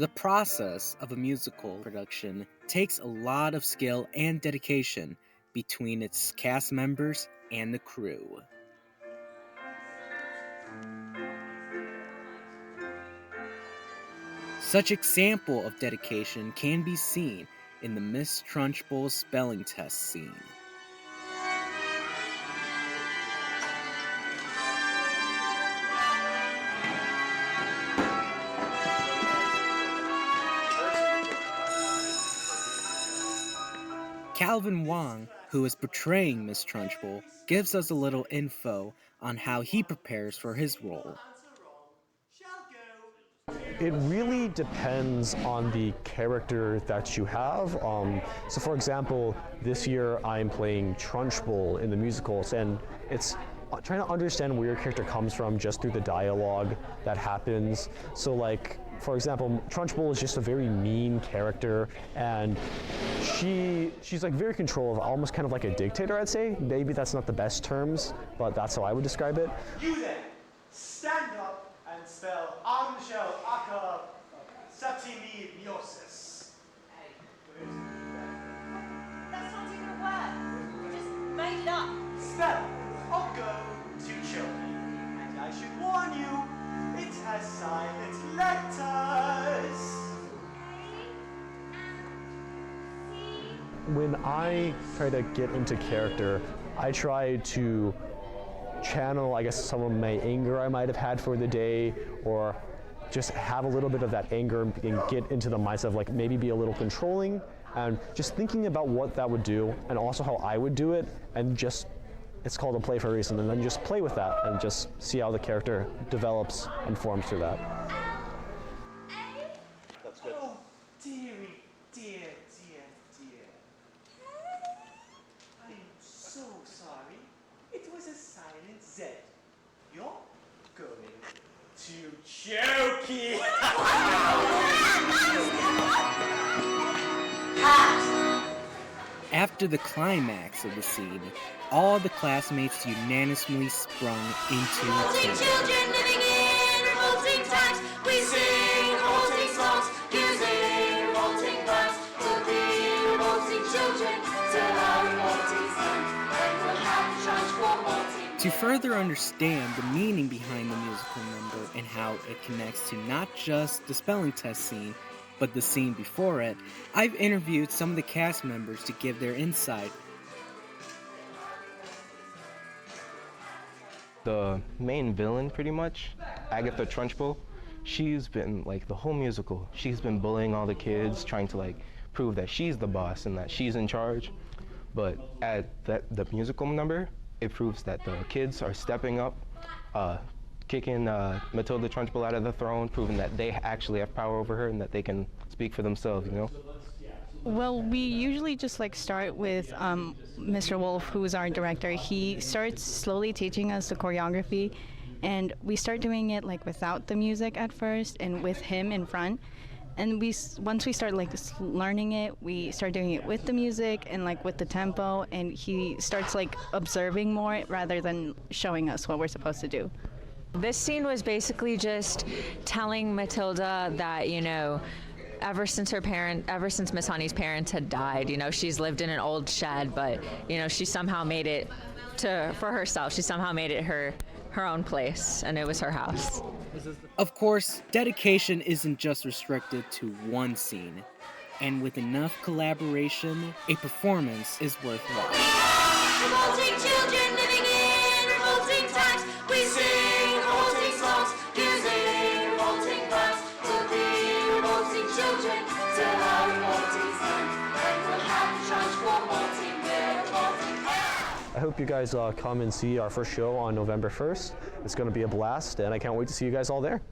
The process of a musical production takes a lot of skill and dedication between its cast members and the crew. Such example of dedication can be seen in the Miss Trunchbull spelling test scene. Calvin Wong, who is portraying Miss Trunchbull, gives us a little info on how he prepares for his role. It really depends on the character that you have. So for example, this year I'm playing Trunchbull in the musicals, and it's trying to understand where your character comes from just through the dialogue that happens. So like, for example, Trunchbull is just a very mean character, and she's like very controlling, almost kind of like a dictator, I'd say. Maybe that's not the best terms, but that's how I would describe it. You then, stand up and spell Angel Aka Satimiosis. Hey. That's not even a word. You just made it up. Spell I'll go to children. And I should warn you, it has silent letters. When I try to get into character, I try to channel, I guess, some of my anger I might have had for the day, or just have a little bit of that anger and get into the mindset of like maybe be a little controlling, and just thinking about what that would do and also how I would do it, and just, it's called a play for a reason, and then just play with that and just see how the character develops and forms through that. That's good. Oh, dearie, dear. I am so sorry. It was a silent Z. You're going to Chokey. After the climax of the scene, all the classmates unanimously sprung into Revolting children living in revolting times. We sing revolting songs using revolting rhymes. To the revolting children, to our revolting sons, and we'll have Trunchbull molting. To further understand the meaning behind the musical number and how it connects to not just the spelling test scene, but the scene before it, I've interviewed some of the cast members to give their insight. The main villain, pretty much, Agatha Trunchbull, she's been, like, the whole musical, she's been bullying all the kids, trying to, like, prove that she's the boss and that she's in charge. But at the musical number, it proves that the kids are stepping up, kicking Matilda Trunchbull out of the throne, proving that they actually have power over her and that they can speak for themselves, you know? Well, we usually just like start with Mr. Wolf, who is our director. He starts slowly teaching us the choreography, and we start doing it like without the music at first and with him in front. And once we start like learning it, we start doing it with the music and like with the tempo, and he starts like observing more rather than showing us what we're supposed to do. This scene was basically just telling Matilda that, you know, ever since Miss Honey's parents had died, you know, she's lived in an old shed, but, you know, she somehow made it for herself. She somehow made it her own place, and it was her house. Of course, dedication isn't just restricted to one scene, and with enough collaboration, a performance is worthwhile. Revolting children living in revolting times. We sing revolting songs using revolting rhymes. To the revolting children, to our revolting sons, and we'll have Trunchbull molting with revolting rhymes. I hope you guys come and see our first show on November 1st. It's going to be a blast, and I can't wait to see you guys all there.